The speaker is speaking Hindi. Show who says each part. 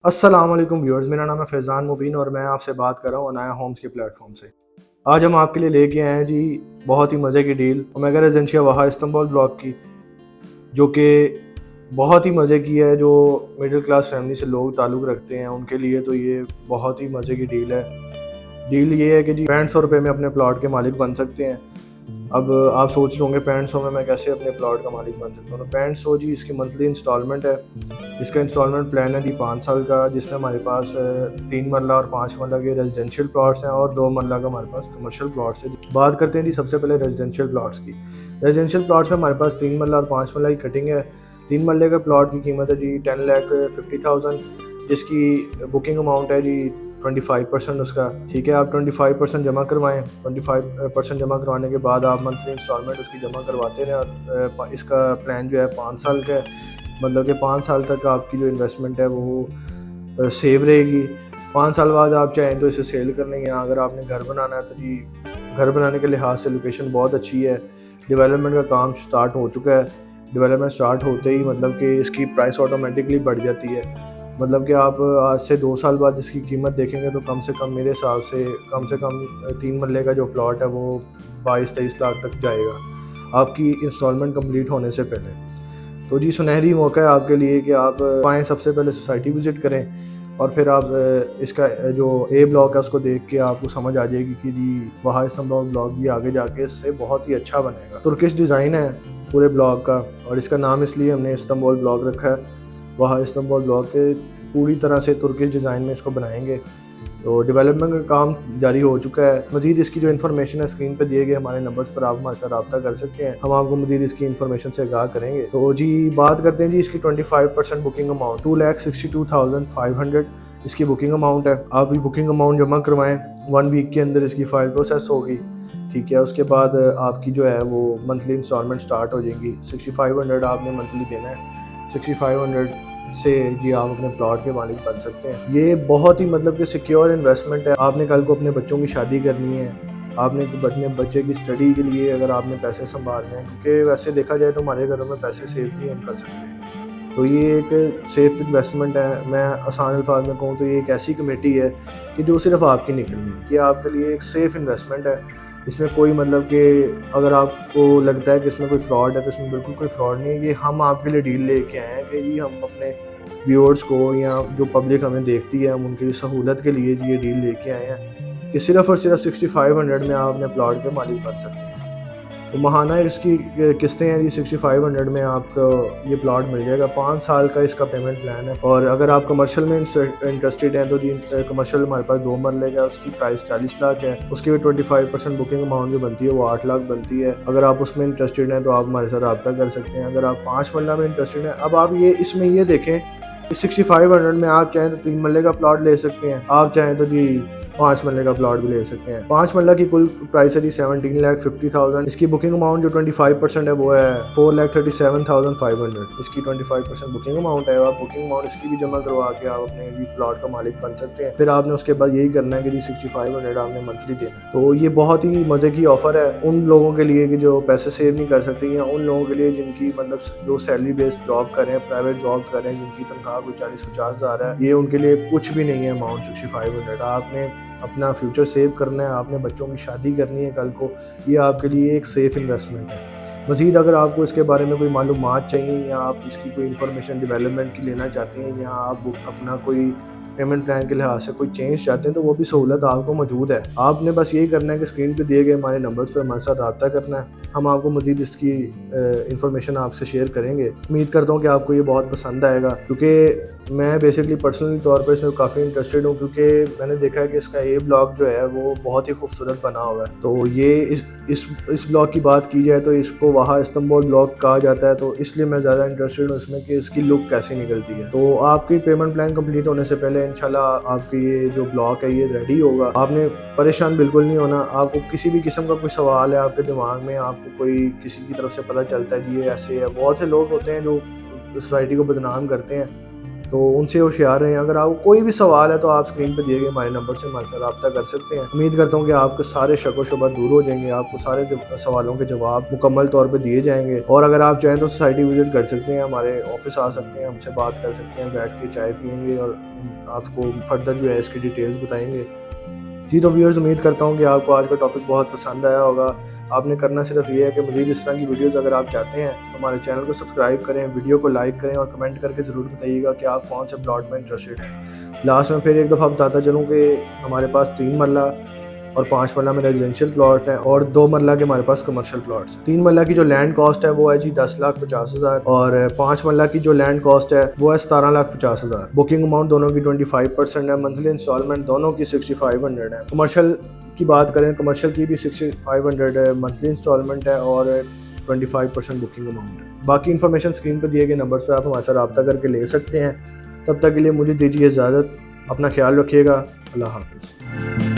Speaker 1: अस्सलाम वालेकुम व्यूअर्स, मेरा नाम है फैज़ान मुबीन और मैं आपसे बात कर रहा हूँ अनाया होम्स के प्लेटफॉर्म से। आज हम आपके लिए लेके आए हैं जी बहुत ही मज़े की डील ओमेगा रेजिडेंशिया वहा इस्तांबुल ब्लॉक की, जो कि बहुत ही मज़े की है। जो मिडिल क्लास फैमिली से लोग ताल्लुक़ रखते हैं उनके लिए तो ये बहुत ही मज़े की डील है। डील ये है कि जी 6500 में अपने प्लॉट के मालिक बन सकते हैं। अब आप सोच रहे होंगे 6500 में मैं कैसे अपने प्लॉट का मालिक बन सकता हूँ। तो 6500 जी इसकी मंथली इंस्टॉलमेंट है। इसका इंस्टॉलमेंट प्लान है जी 5 साल का, जिसमें हमारे पास 3 मरला और 5 मरला के रेजिडेंशियल प्लॉट्स हैं और 2 मरला का हमारे पास कमर्शियल प्लॉट्स है। बात करते हैं जी सबसे पहले रेजिडेंशियल प्लॉट्स की। रेजिडेंशियल प्लॉट्स में हमारे पास 3 मरला और 5 मरला की कटिंग है। 3 मरले के प्लॉट की कीमत है जी 10,50,000, जिसकी बुकिंग अमाउंट है जी 25% उसका। ठीक है, आप 25% जमा करवाएं। 25% जमा करवाने के बाद आप मंथली इंस्टॉलमेंट उसकी जमा करवाते रहें। और इसका प्लान जो है 5 साल का है, मतलब कि 5 साल तक आपकी जो इन्वेस्टमेंट है वो सेव रहेगी। 5 साल बाद आप चाहें तो इसे सेल कर लेंगे। अगर आपने घर बनाना है तो जी घर बनाने के लिहाज से लोकेशन बहुत अच्छी है। डेवलपमेंट का काम स्टार्ट हो चुका है। डेवलपमेंट स्टार्ट होते ही मतलब कि इसकी प्राइस ऑटोमेटिकली बढ़ जाती है। मतलब कि आप आज से 2 साल बाद इसकी कीमत देखेंगे तो कम से कम मेरे हिसाब से कम 3 मरले का जो प्लॉट है वो 22-23 लाख तक जाएगा आपकी इंस्टॉलमेंट कंप्लीट होने से पहले। तो जी सुनहरी मौका है आपके लिए कि आप आएँ, सबसे पहले सोसाइटी विज़िट करें और फिर आप इसका जो ए ब्लॉक है उसको देख के आपको समझ आ जाएगी कि जी वहाँ इस्तांबुल ब्लॉक भी आगे जाके इससे बहुत ही अच्छा बनेगा। तुर्किश डिज़ाइन है पूरे ब्लॉक का और इसका नाम इसलिए हमने इस्तांबुल ब्लॉक रखा है। वहाँ इस्तांबुल ब्लॉक के पूरी तरह से तुर्किश डिज़ाइन में इसको बनाएंगे। तो डेवलपमेंट का काम जारी हो चुका है। मज़ीद इसकी जो इन्फॉर्मेशन है स्क्रीन पे दिए गए हमारे नंबर्स पर आप हमारे साथ रब्ता कर सकते हैं। हम आपको मज़ीद इसकी इन्फॉर्मेशन से आगाह करेंगे। तो जी बात करते हैं जी इसकी 25% बुकिंग अमाउंट 2,62,500 इसकी बुकिंग अमाउंट है। आप ये बुकिंग अमाउंट जमा करवाएं, 1 वीक के अंदर इसकी फ़ाइल प्रोसेस होगी। ठीक है, उसके बाद आपकी जो है वो मंथली इंस्टॉलमेंट स्टार्ट हो जाएंगी। 6500 आपने मंथली देना है। 6500 से जी आप अपने प्लॉट के मालिक बन सकते हैं। ये बहुत ही मतलब कि सिक्योर इन्वेस्टमेंट है। आपने कल को अपने बच्चों की शादी करनी है, आपने अपने बच्चे की स्टडी के लिए अगर आपने पैसे संभालने हैं, क्योंकि वैसे देखा जाए तो हमारे घरों में पैसे सेव नहीं हम कर सकते। तो ये एक सेफ इन्वेस्टमेंट है। मैं आसान अल्फाज में कहूँ तो ये एक ऐसी कमेटी है कि जो सिर्फ आपकी निकलनी है। ये आपके लिए एक सेफ इन्वेस्टमेंट है। इसमें कोई मतलब कि अगर आपको लगता है कि इसमें कोई फ्रॉड है तो इसमें बिल्कुल कोई फ्रॉड नहीं है। ये हम आपके लिए डील लेके आए हैं कि जी हम अपने व्यूअर्स को या जो पब्लिक हमें देखती है हम उनकी सहूलत के लिए ये डील लेके आए हैं कि सिर्फ़ और सिर्फ 6500 में आप अपने प्लॉट के मालिक बन सकते हैं। तो माहाना इसकी किस्तें हैं जी 6500 में आपको ये प्लॉट मिल जाएगा। 5 साल का इसका पेमेंट प्लान है। और अगर आप कमर्शियल में इंटरेस्टेड हैं तो जी कमर्शियल हमारे पास 2 मरले का, उसकी प्राइस 40 लाख है। उसकी भी 25% बुकिंग अमाउंट जो बनती है वो 8 लाख बनती है। अगर आप उसमें इंटरेस्टेड हैं तो आप हमारे साथ रब्ता कर सकते हैं। अगर आप 5 मरला में इंटरेस्टेड हैं, अब आप ये इसमें ये देखें 6500 में आप चाहें तो 3 मरले का प्लॉट ले सकते हैं, आप चाहें तो जी 5 मरले का प्लॉट भी ले सकते हैं। 5 मरला की कुल प्राइस है जी 17,50,000। इसकी बुकिंग अमाउंट जो 25% है वो है 4,37,500। इसकी 25% बुकिंग अमाउंट है। आप बुकिंग अमाउंट इसकी भी जमा करवा के आप अपने भी प्लॉट का मालिक बन सकते हैं। फिर आपने उसके बाद यही करना है कि जी 6500 आपने मंथली देना है। तो ये बहुत ही मज़े की ऑफर है उन लोगों के लिए कि जो पैसे सेव नहीं कर सकते, या उन लोगों के लिए जिनकी मतलब जो सैलरी बेस्ड जॉब कर रहे हैं, प्राइवेट जॉब्स कर रहे हैं, जिनकी तनख्वाह कोई 40-50 हज़ार है। ये उनके लिए कुछ भी नहीं है अमाउंट 6500। आपने अपना फ्यूचर सेव करना है, आपने बच्चों की शादी करनी है कल को, ये आपके लिए एक सेफ़ इन्वेस्टमेंट है। मज़ीद अगर आपको इसके बारे में कोई मालूमात चाहिए या आप इसकी कोई इन्फॉर्मेशन डेवलपमेंट की लेना चाहते हैं, या आप अपना कोई पेमेंट प्लान के लिहाज से कोई चेंज चाहते हैं, तो वो भी सहूलत आपको मौजूद है। आपने बस यही करना है कि स्क्रीन पे दिए गए हमारे नंबर्स पर हमारे साथ रब्ता करना है। हम आपको मज़ीद इसकी इन्फॉर्मेशन आपसे शेयर करेंगे। उम्मीद करता हूँ कि आपको ये बहुत पसंद आएगा, क्योंकि मैं बेसिकली पर्सनली तौर पर इसमें काफ़ी इंटरेस्टेड हूँ, क्योंकि मैंने देखा है कि इसका ए ब्लॉक जो है वो बहुत ही खूबसूरत बना हुआ है। तो ये इस ब्लॉक की बात की जाए तो इसको वहाँ इस्तांबुल ब्लॉक कहा जाता है, तो इसलिए मैं ज़्यादा इंटरेस्टेड हूँ इसमें कि इसकी लुक कैसी निकलती है। तो आपकी पेमेंट प्लान कंप्लीट होने से पहले इंशाल्लाह आपकी ये जो ब्लॉक है ये रेडी होगा। आपने परेशान बिल्कुल नहीं होना। आपको किसी भी किस्म का कोई सवाल है आपके दिमाग में, आपको कोई किसी की तरफ से पता चलता है कि ये ऐसे है, बहुत से लोग होते हैं जो सोसाइटी को बदनाम करते हैं तो उनसे होशियार रहें। अगर आपको कोई भी सवाल है तो आप स्क्रीन पर दिए गए हमारे नंबर से हमारे साथ रब्ता कर सकते हैं। उम्मीद करता हूँ कि आपके सारे शक व शुबा दूर हो जाएंगे, आपको सारे सवालों के जवाब मुकम्मल तौर पर दिए जाएंगे। और अगर आप चाहें तो सोसाइटी विजिट कर सकते हैं, हमारे ऑफिस आ सकते हैं, हमसे बात कर सकते हैं, बैठ के चाय पियेंगे और आपको फर्दर जो है इसकी डिटेल्स बताएंगे। जी तो व्यूअर्स, उम्मीद करता हूँ कि आपको आज का टॉपिक बहुत पसंद आया होगा। आपने करना सिर्फ ये है कि मज़ीद इस तरह की वीडियोस अगर आप चाहते हैं तो हमारे चैनल को सब्सक्राइब करें, वीडियो को लाइक करें और कमेंट करके ज़रूर बताइएगा कि आप कौन से प्लॉट में इंटरेस्टेड हैं। लास्ट में फिर एक दफ़ा बताता चलूँ कि हमारे पास 3 मरला और 5 मरला में रेजिडेंशियल प्लॉट है और 2 मरला के हमारे पास कमर्शियल प्लॉट्स। 3 मरला की जो लैंड कॉस्ट है वो है जी 10,50,000 और 5 मरला की जो लैंड कॉस्ट है वो है 17,50,000। बुकिंग अमाउंट दोनों की 25% है, मंथली इंस्टॉलमेंट दोनों की 6500 है। कमर्शियल की बात करें, कमर्शियल की भी 6500 है, मंथली इंस्टॉलमेंट है और 25% बुकिंग अमाउंट है। बाकी इन्फॉर्मेशन स्क्रीन पर दिए गए नंबर्स पर आप हमारे साथ रब्ता करके ले सकते हैं। तब तक के लिए मुझे दीजिए इजाज़त, अपना ख्याल रखिएगा, अल्लाह हाफिज़।